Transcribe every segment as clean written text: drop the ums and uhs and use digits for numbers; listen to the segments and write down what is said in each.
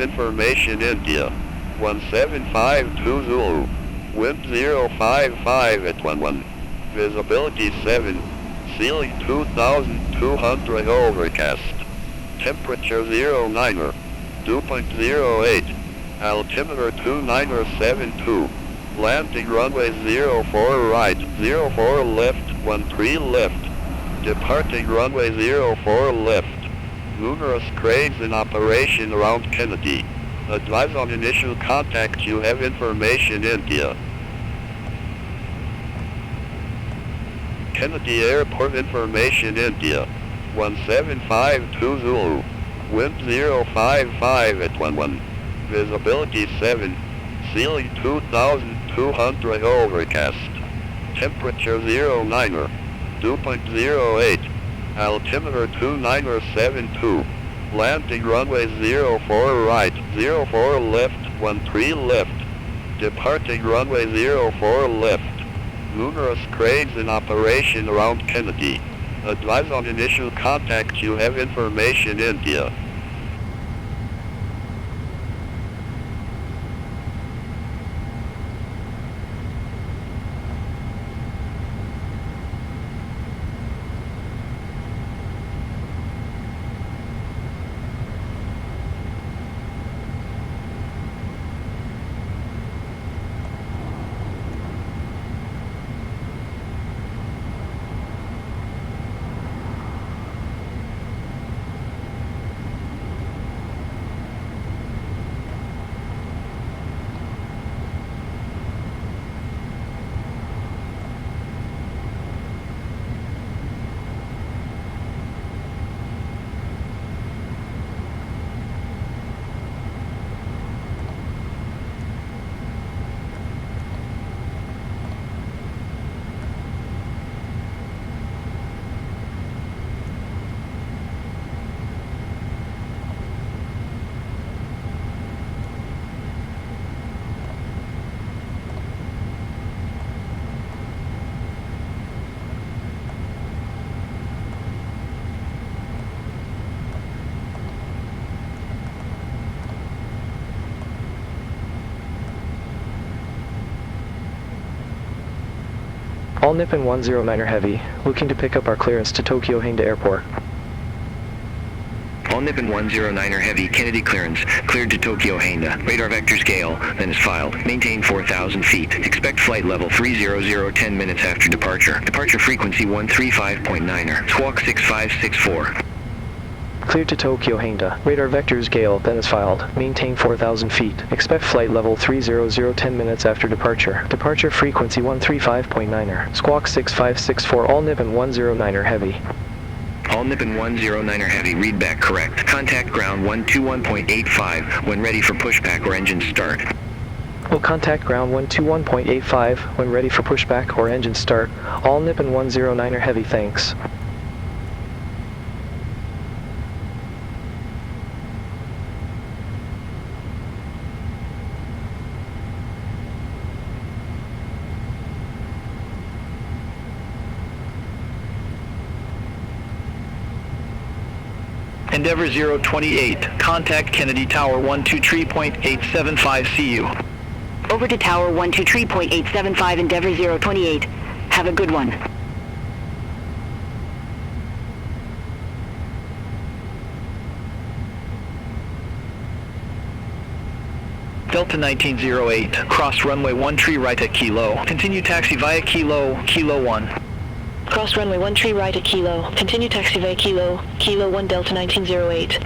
information India. 1752 Zulu. Wind 055 at 11. Visibility 7. Ceiling 2200 overcast. Temperature 09er. Dew point 08. Altimeter 2972. Landing runway 04 right, 04 left, 13 left. Departing runway 04 left. Numerous cranes in operation around Kennedy. Advise on initial contact, you have information India. Kennedy Airport information India. 1752 Zulu. Wind 055 at 11. Visibility 7. Ceiling 2200 overcast. Temperature 09er. Dew point 08. Altimeter 2972. Landing runway 04 right, 04 left, 13 left. Departing runway 04 left. Numerous cranes in operation around Kennedy. Advise on initial contact, you have information India. All Nippon 109er Heavy, looking to pick up our clearance to Tokyo Haneda Airport. All Nippon 109er Heavy, Kennedy clearance, cleared to Tokyo Haneda. Radar vector scale, then is filed. Maintain 4,000 feet. Expect flight level 300 10 minutes after departure. Departure frequency 135.9er. Squawk 6564. Cleared to Tokyo Haneda. Radar vectors Gale, then is filed. Maintain 4,000 feet. Expect flight level 300 10 minutes after departure. Departure frequency 135.9er. Squawk 6564. All Nippon 109er Heavy. All Nippon 109er Heavy, read back correct. Contact ground 121.85 when ready for pushback or engine start. Will contact ground 121.85 when ready for pushback or engine start. All Nippon 109er Heavy, thanks. Endeavour 028, contact Kennedy Tower 123.875 CU. Over to Tower 123.875 Endeavour 028. Have a good one. Delta 1908, cross runway 13 right at Kilo. Continue taxi via Kilo 1. Cross runway 13 right at Kilo. Continue taxi via Kilo 1 Delta 1908.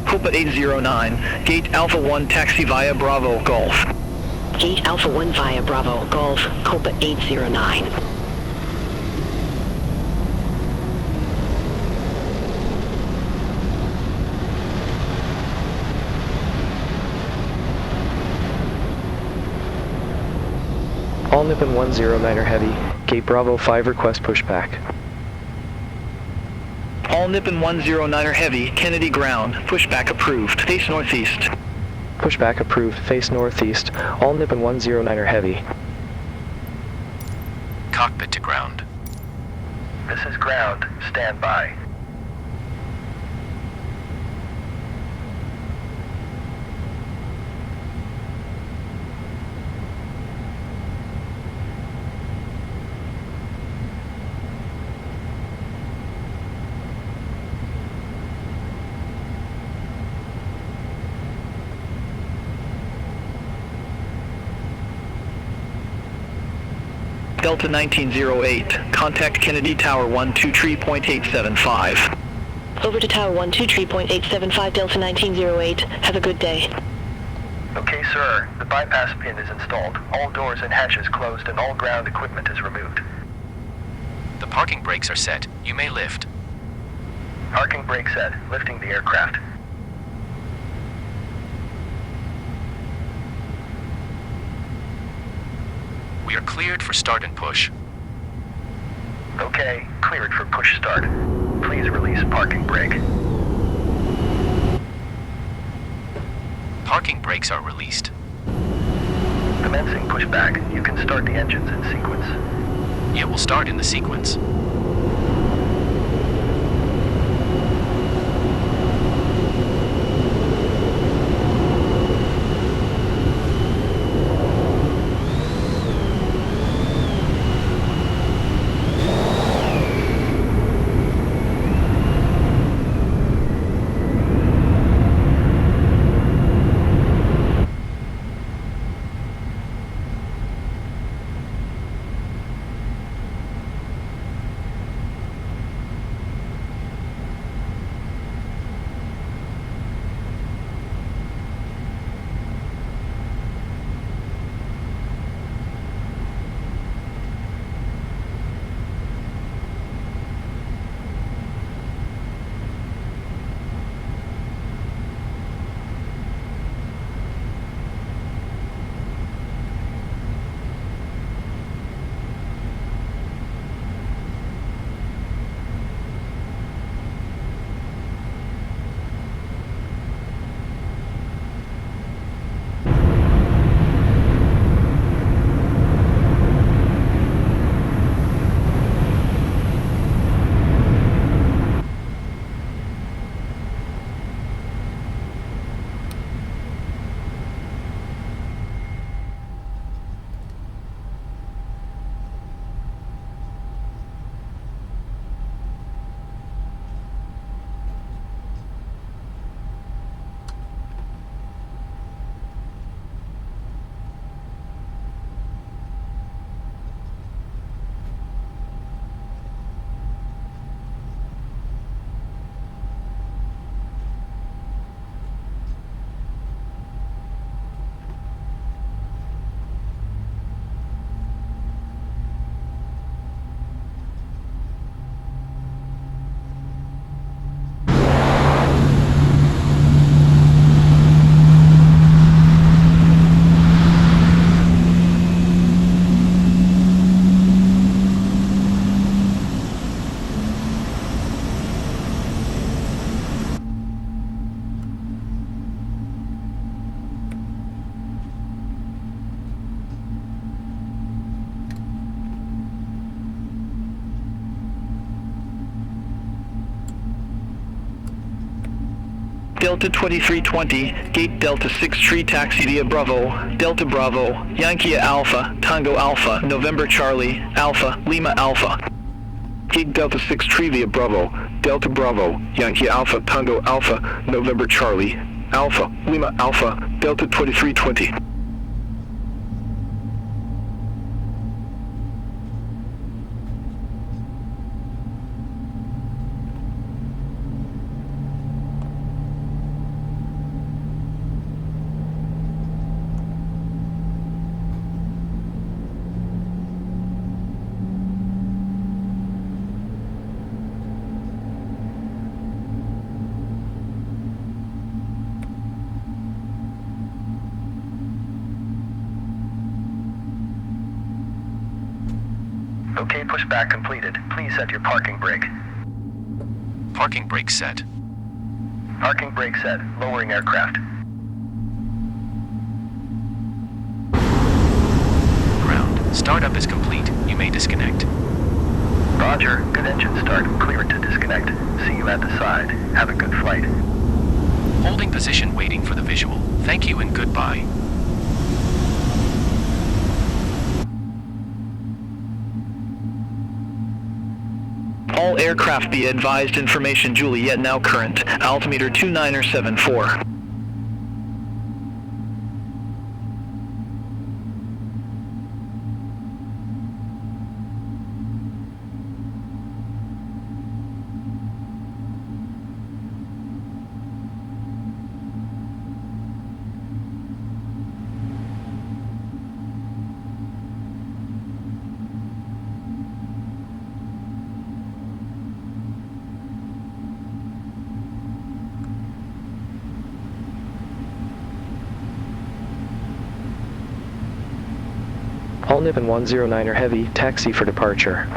Copa 809, gate Alpha 1 taxi via Bravo Golf. Gate Alpha 1 via Bravo Golf, Copa 809. All Nippon 109er Heavy, Gate Bravo 5 request pushback. All Nippon 109er Heavy, Kennedy ground, pushback approved, face northeast. Pushback approved, face northeast. All Nippon 109er Heavy. Cockpit to ground. This is ground. Stand by. Delta 1908, contact Kennedy Tower 123.875. Over to Tower 123.875 Delta 1908. Have a good day. Okay, sir. The bypass pin is installed. All doors and hatches closed and all ground equipment is removed. The parking brakes are set. You may lift. Parking brake set. Lifting the aircraft. We are cleared for start and push. Okay, cleared for push start. Please release parking brake. Parking brakes are released. Commencing pushback. You can start the engines in sequence. It will start in the sequence. Delta 2320, gate Delta 6 tree taxi via Bravo, Delta Bravo, Yankee Alpha, Tango Alpha, November Charlie, Alpha, Lima Alpha. Gate Delta 6 tree via Bravo, Delta Bravo, Yankee Alpha, Tango Alpha, November Charlie, Alpha, Lima Alpha, Delta 2320. Okay, pushback completed. Please set your parking brake. Parking brake set. Parking brake set. Lowering aircraft. Ground. Startup is complete. You may disconnect. Roger. Good engine start. Clear it to disconnect. See you at the side. Have a good flight. Holding position waiting for the visual. Thank you and goodbye. All aircraft be advised information Juliet now current. Altimeter 2974. All Nippon 109er Heavy, taxi for departure.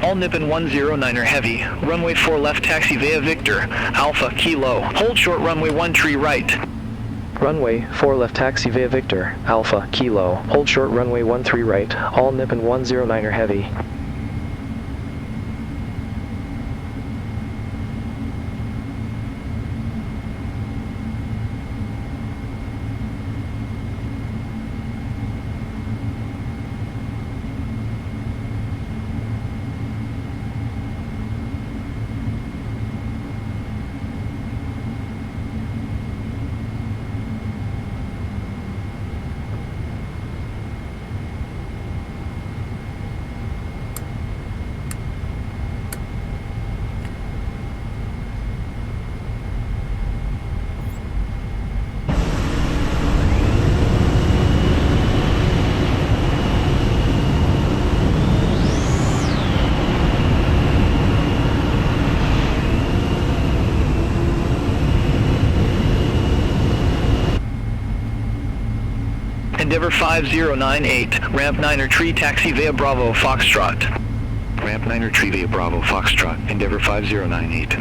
All Nippon 109er Heavy, runway 4 left taxi via Victor, Alpha, Kilo. Hold short runway 13 right. Runway 4 left taxi via Victor, Alpha, Kilo. Hold short runway 13 right. All Nippon 109er Heavy. Endeavor 5098, ramp 9er tree taxi via Bravo, Foxtrot. Ramp 9er tree via Bravo, Foxtrot, Endeavor 5098.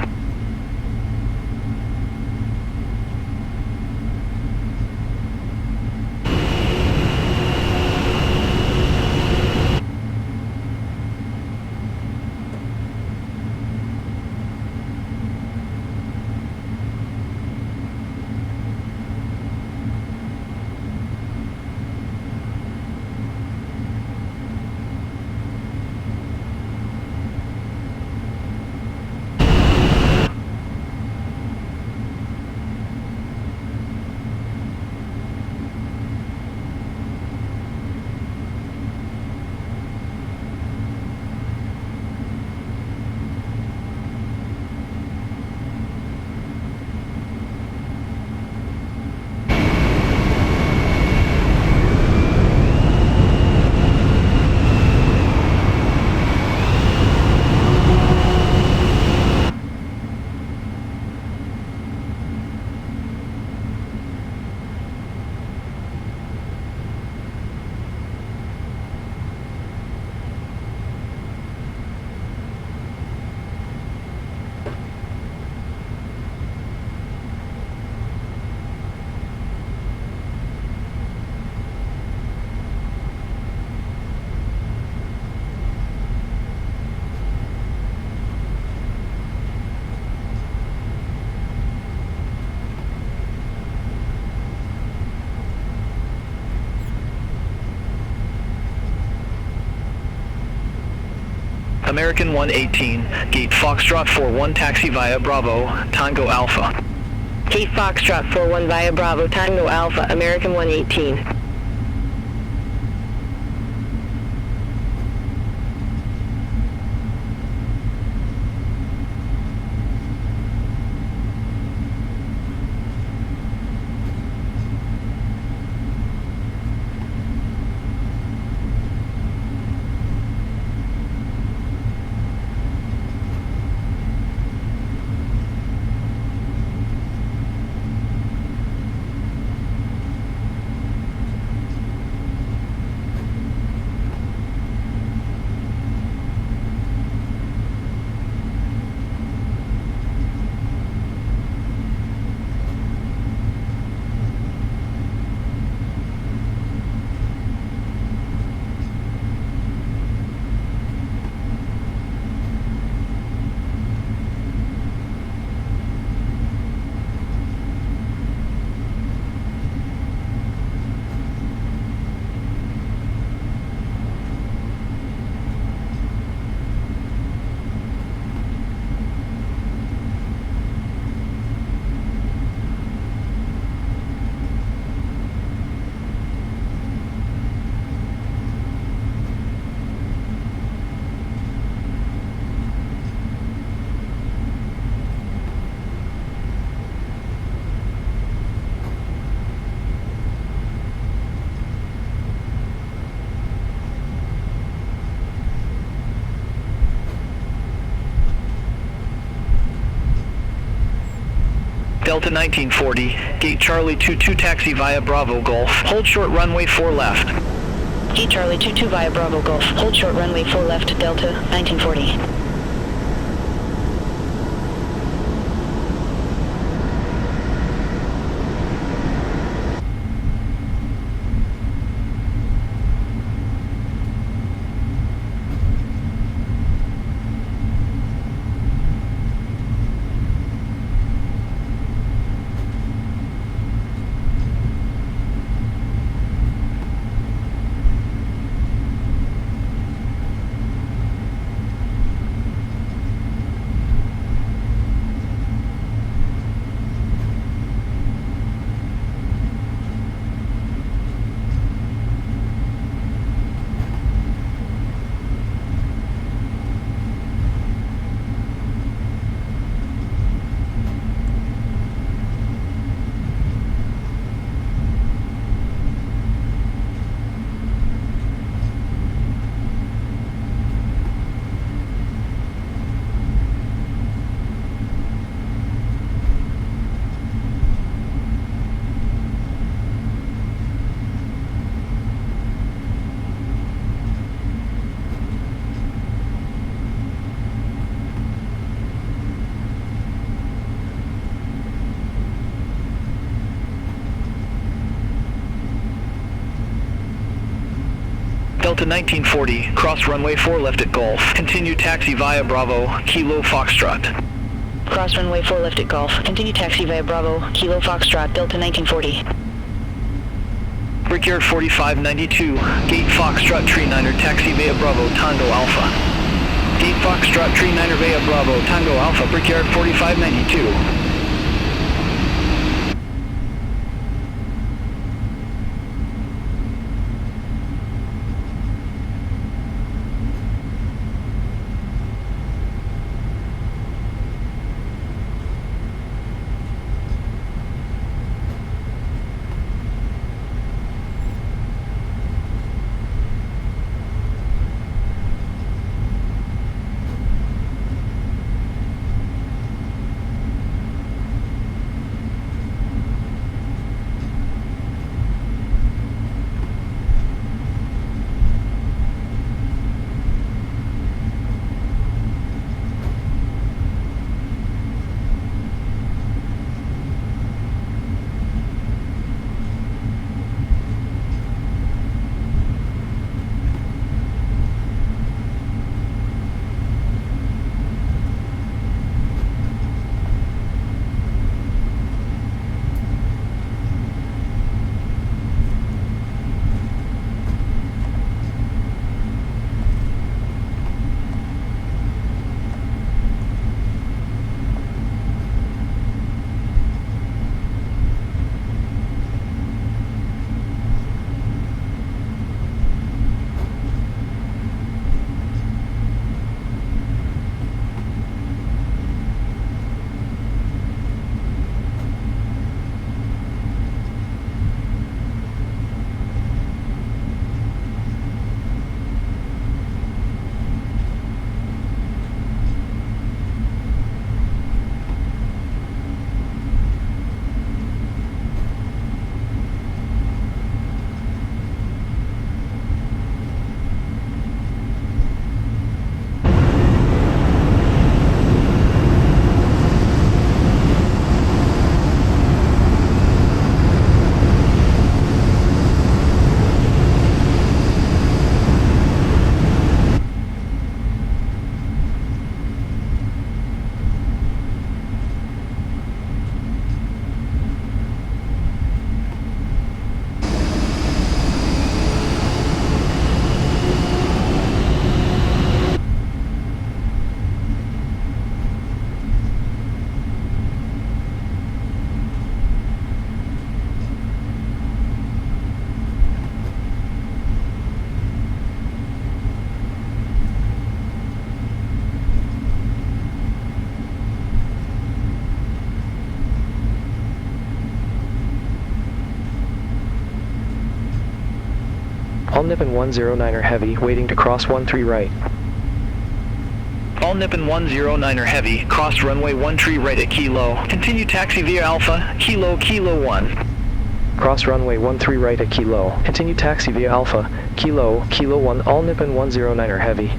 American 118, gate Foxtrot 41 taxi via Bravo, Tango Alpha. Gate Foxtrot 41 via Bravo, Tango Alpha, American 118. Delta 1940, gate Charlie 22 taxi via Bravo Golf, hold short runway 4 left. Gate Charlie 22 via Bravo Golf, hold short runway 4 left, Delta 1940. Delta 1940, cross runway 4 left at Golf. Continue taxi via Bravo, Kilo Foxtrot. Cross runway 4 left at Golf. Continue taxi via Bravo, Kilo Foxtrot, Delta 1940. Brickyard 4592, gate Foxtrot Tree Niner, taxi via Bravo, Tango Alpha. Gate Foxtrot Tree Niner via Bravo, Tango Alpha, Brickyard 4592. All Nippon 109er Heavy, waiting to cross 13 right. All Nippon 109er Heavy, cross runway 13 right at Kilo. Continue taxi via Alpha, Kilo, Kilo 1. Cross runway 13 right at Kilo. Continue taxi via Alpha, Kilo, Kilo 1, all Nippon 109er Heavy.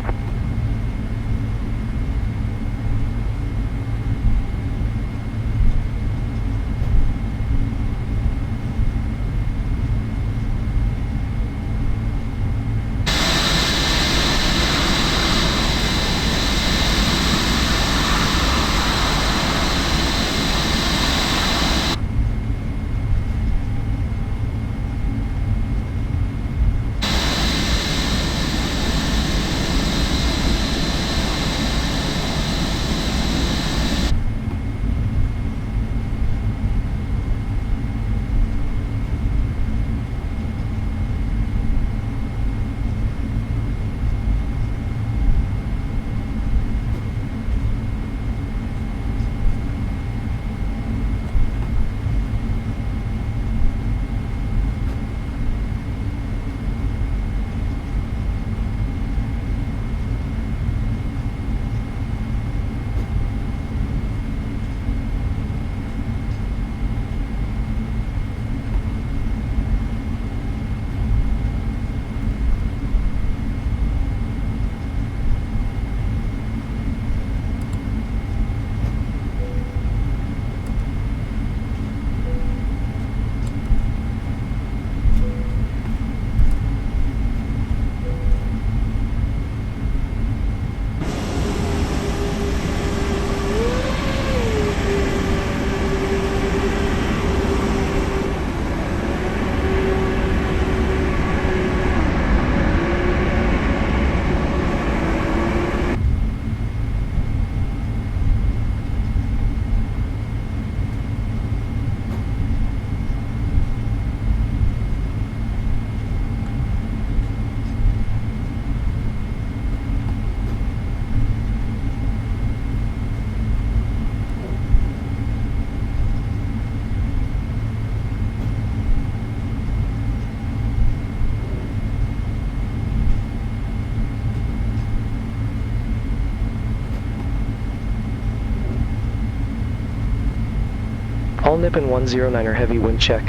All Nippon 109er Heavy, wind check.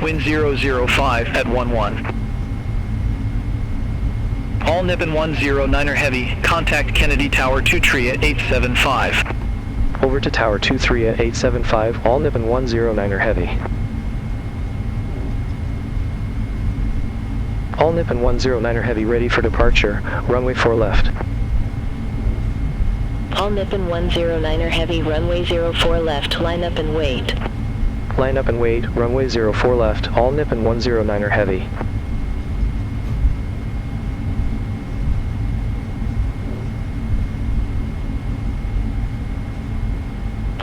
Wind 005 at 11. All Nippon 109er Heavy, contact Kennedy Tower 23 at 875. Over to Tower 23 at 875, all Nippon 109er Heavy. All Nippon 109er Heavy ready for departure, runway 4 left. All Nippon 109er Heavy, runway 04 left, line up and wait. Line up and wait, runway 04 left, all Nippon 109er Heavy.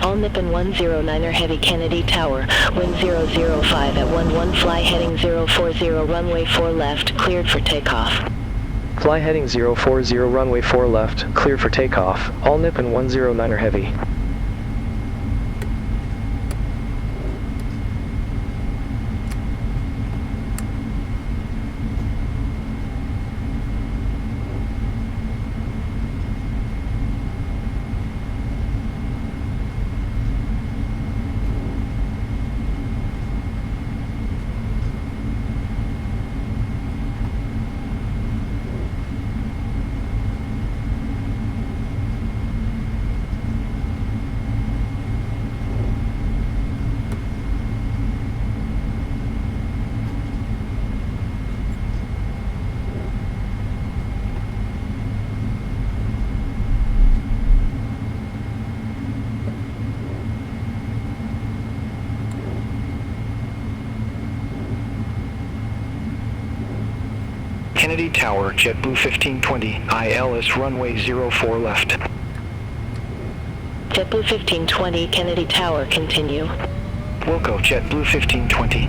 All Nippon 109er Heavy, Kennedy Tower, wind 005 at 11, fly heading 040, runway 4 left, cleared for takeoff. Fly heading 040, runway 4 left, cleared for takeoff, all Nippon 109er Heavy. Kennedy Tower, JetBlue 1520, ILS runway 04 left. JetBlue 1520, Kennedy Tower, continue. Wilco, JetBlue 1520.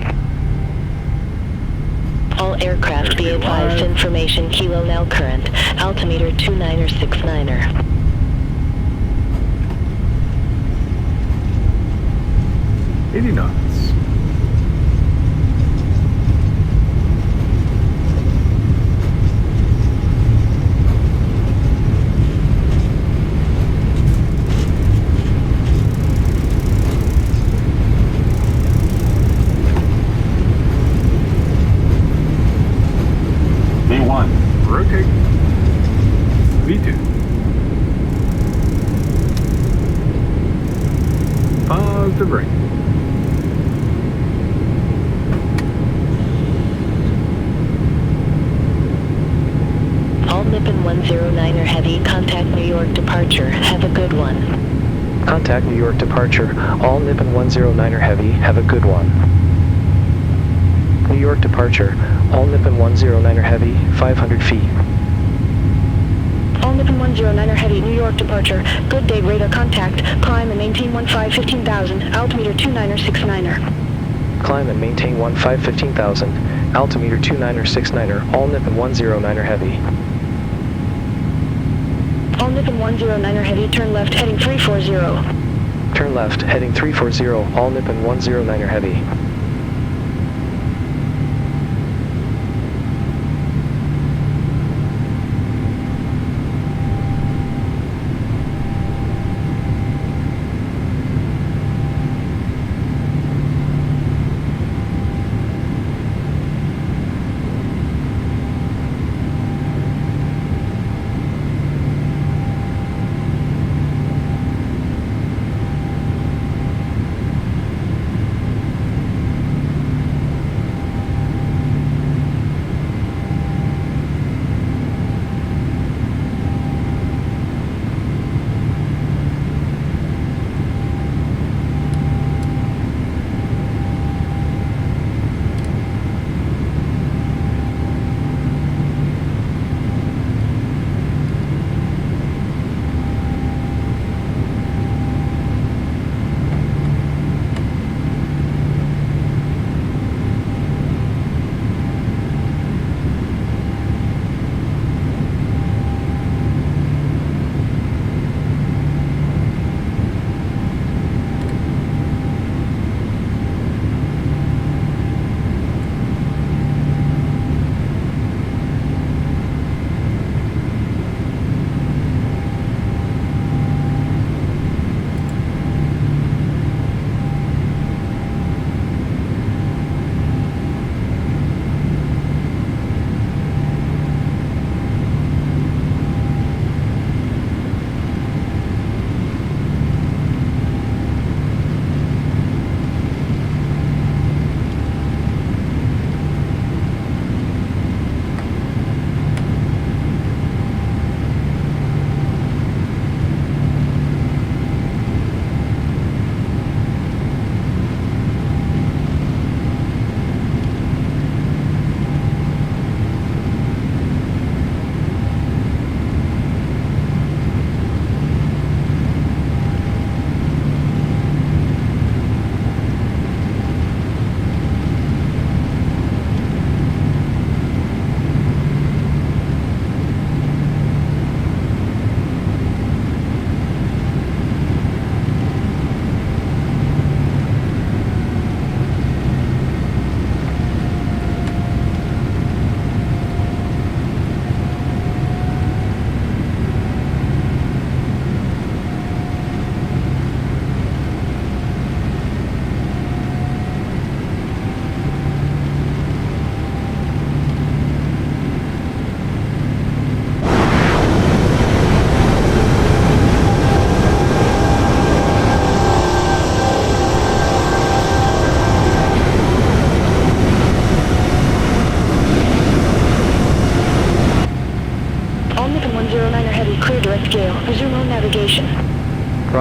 All aircraft be advised, information Kilo now current, altimeter 29er 69er. 80 knots. the ring. All Nippon 109er Heavy, contact New York departure. Have a good one. Contact New York departure. All Nippon 109er Heavy, have a good one. New York departure. All Nippon 109er Heavy, 500 feet. All Nippon 109er Heavy, New York departure. Good day, radar contact. Climb and maintain 15,000, altimeter 29er69er. Climb and maintain 15,000, altimeter 29er69er. All Nippon 109er Heavy. All Nippon 109er Heavy, turn left, heading 340. Turn left, heading 340. All Nippon 109er Heavy.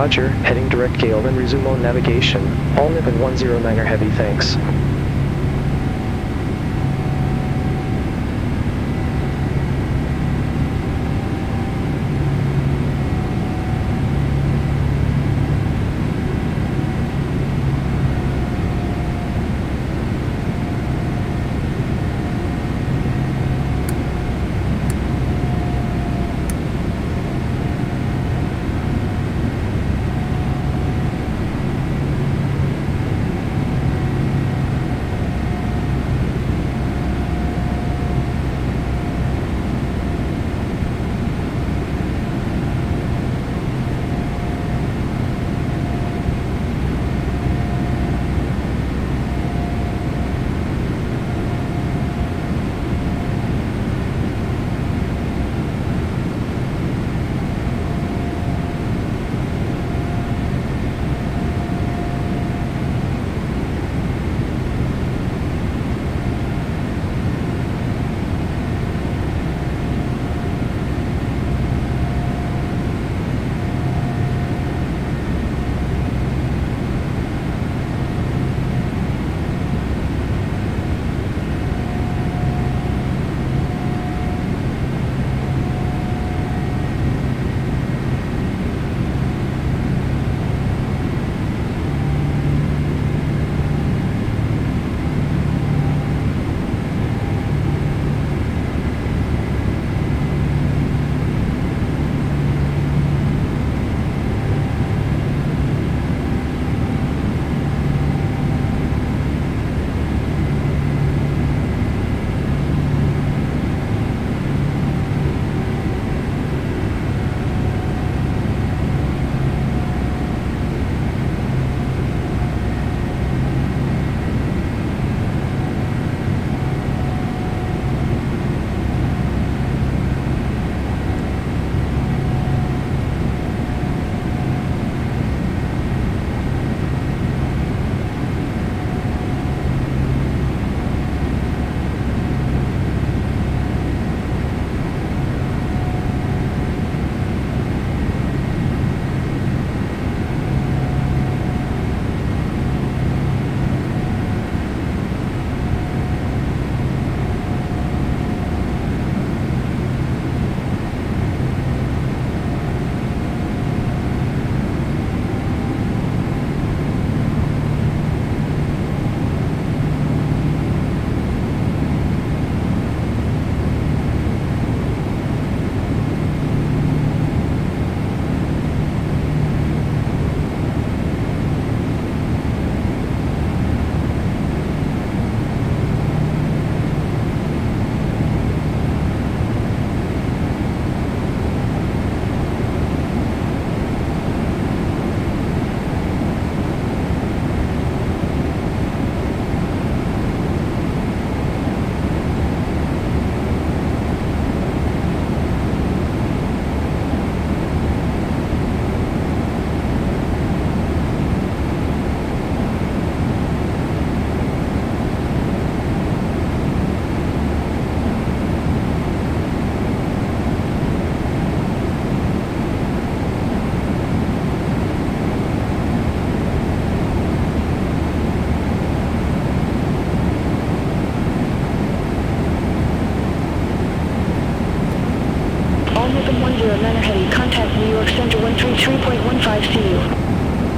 Roger, heading direct gale, then resume on navigation. All Nippon 109er Heavy, thanks.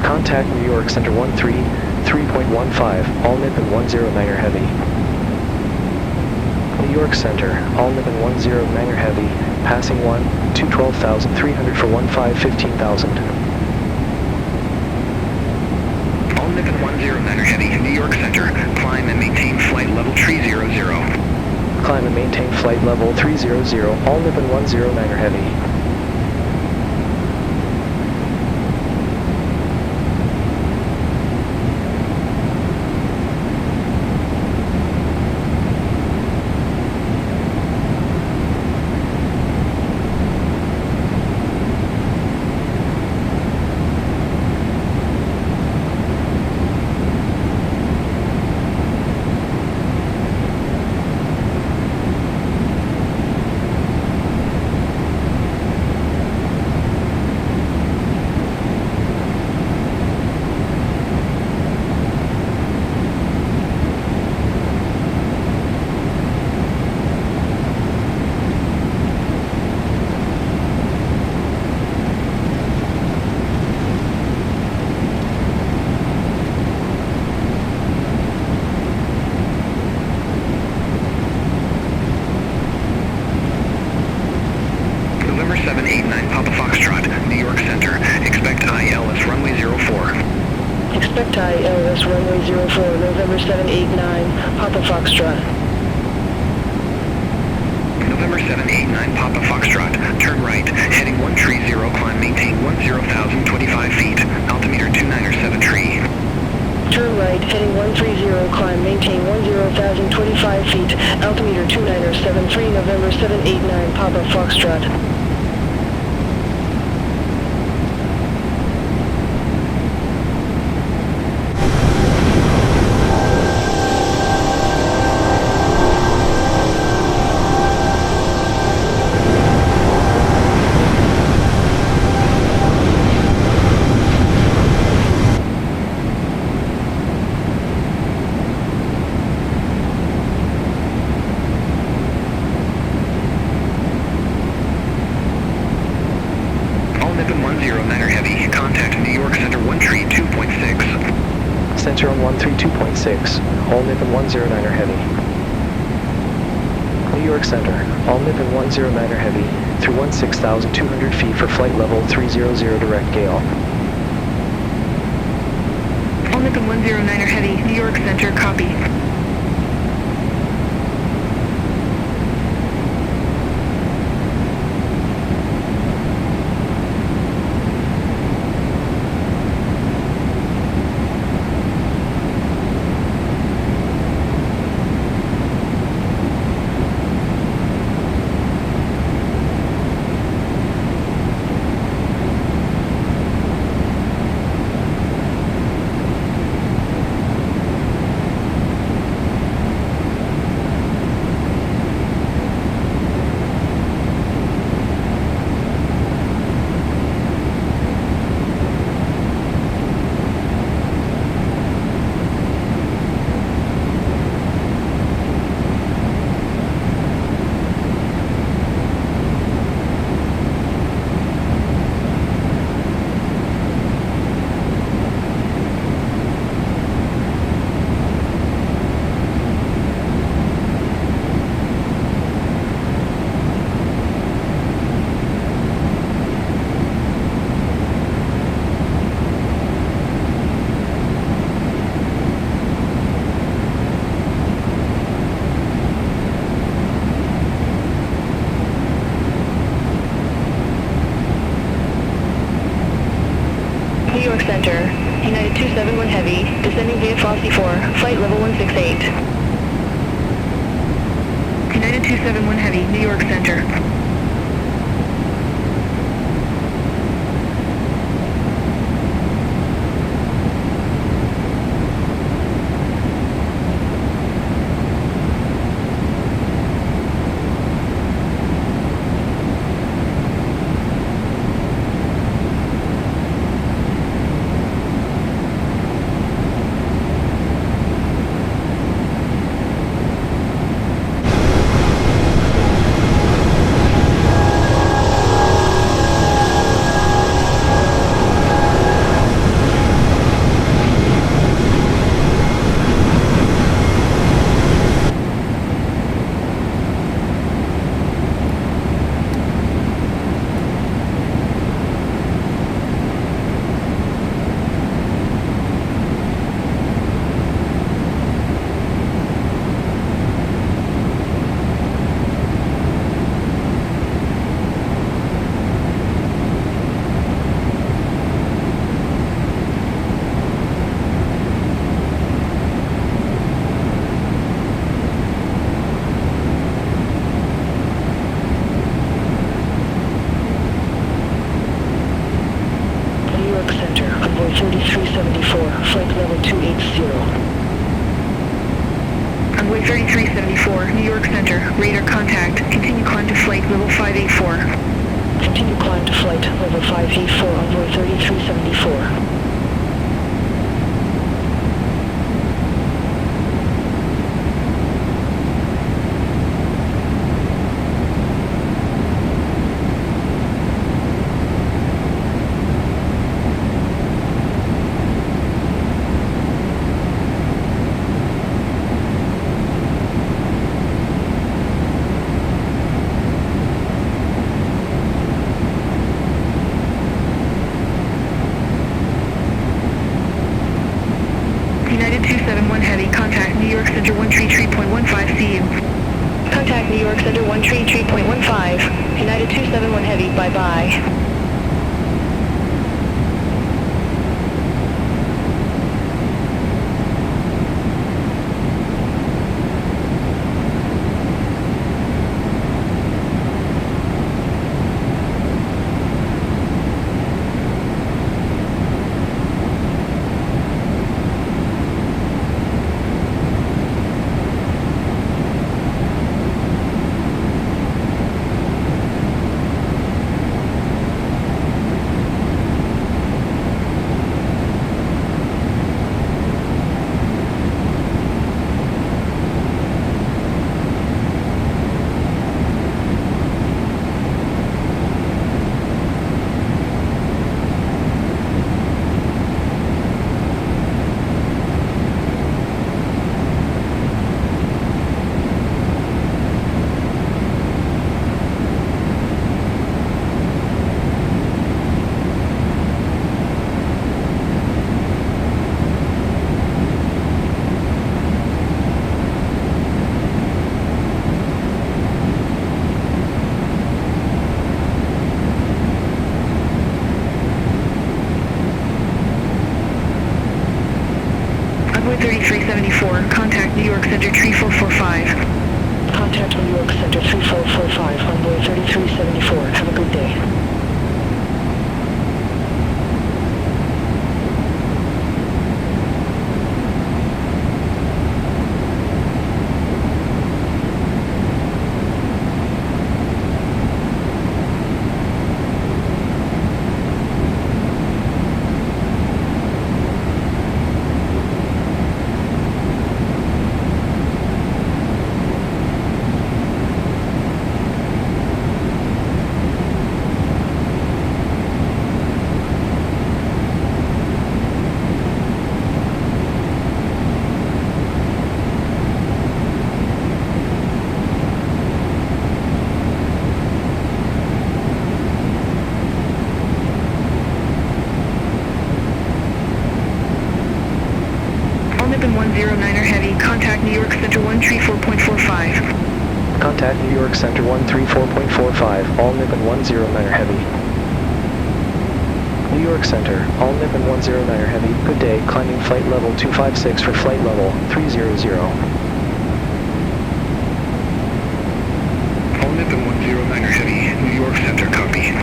Contact New York Center 133.15, all Nippon 109er Heavy. New York Center, all Nippon 109er Heavy, passing 1, 212,300 for 15,000. All Nippon 109er Heavy, New York Center, climb and maintain flight level 300. Climb and maintain flight level 300, all Nippon 109er Heavy. November 789 Papa Foxtrot, New York Center. Expect ILS runway 04. Expect ILS runway 04, November 789, Papa Foxtrot. November 789 Papa Foxtrot. Turn right, heading 130, climb, maintain 10,025 feet. Altimeter 297 Turn right, heading 130, climb, maintain 10,025 feet. Altimeter 297 November 789, Papa Foxtrot. Nippon 109er Heavy, contact New York Center 132.6. Center on 132.6, all Nippon 109er Heavy. New York Center, all Nippon 109er Heavy, through 16,200 feet for flight level 300 direct gale. All Nippon 109er Heavy, New York Center, copy. New York Center, United 271 Heavy, descending via Fosse 4, flight level 168. United 271 Heavy, New York Center. York Center, envoy 3374, flight level 280. Envoy 3374, New York Center, radar contact. Continue climb to flight level 584. Continue climb to flight level 584, envoy 3374. United 271 Heavy, contact New York Center 133.15, see you. Contact New York Center 133.15. United 271 Heavy, bye-bye. Envoy 3374, contact New York Center 3445. Contact New York Center 3445, envoy 3374. Have a good day. All Nippon 109er Heavy, contact New York Center 134.45. Contact New York Center 134.45, all Nippon 109er Heavy. New York Center, all Nippon 109er Heavy, good day, climbing flight level 256 for flight level 300. All Nippon 109er Heavy, New York Center, copy.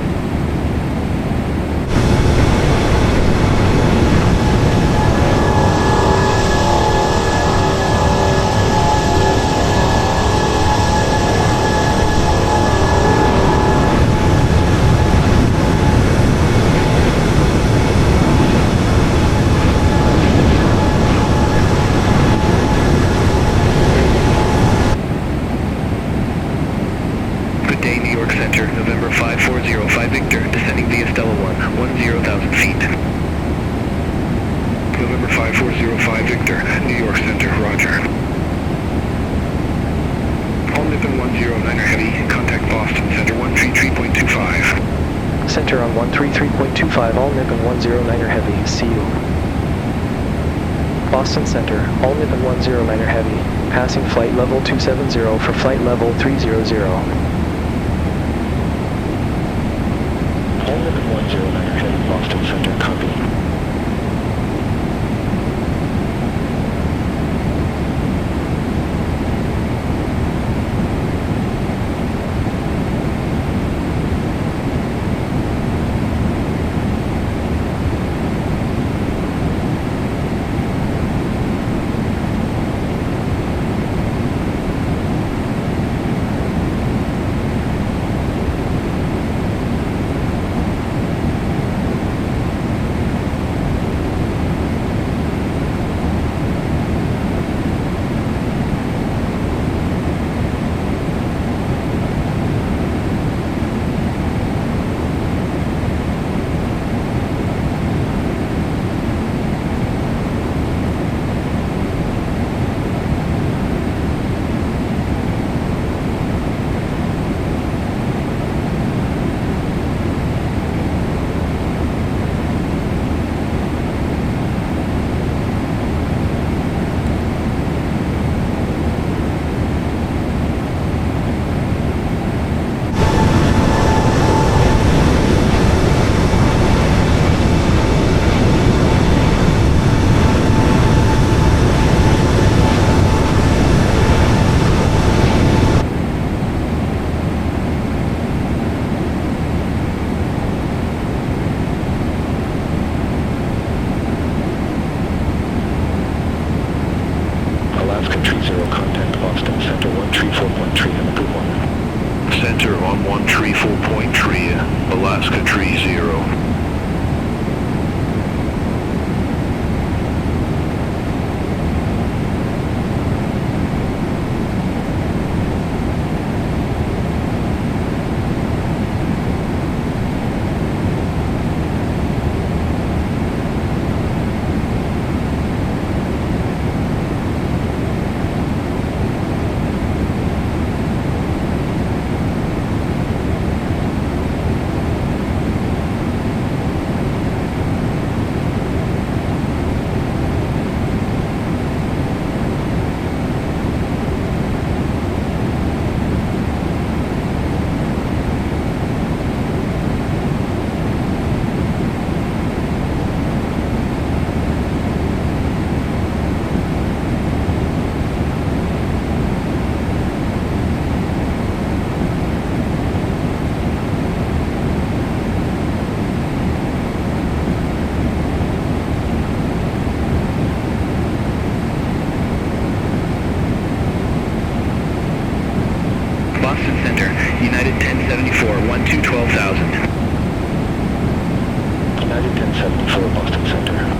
Day, New York Center, November 5405 Victor, descending via Stella 1, 10,000 feet. November 5405 Victor, New York Center, roger. All Nippon 109er Heavy, contact Boston Center 133.25. Center on 133.25, all Nippon 109er Heavy, see you. Boston Center, all Nippon 109er Heavy, passing flight level 270 for flight level 300. All Nippon 109er Heavy, Boston Center, copy. on 1 tree, full point tree, Alaska tree 0. Boston Center, United 1074, 12,000. United 1074, Boston Center.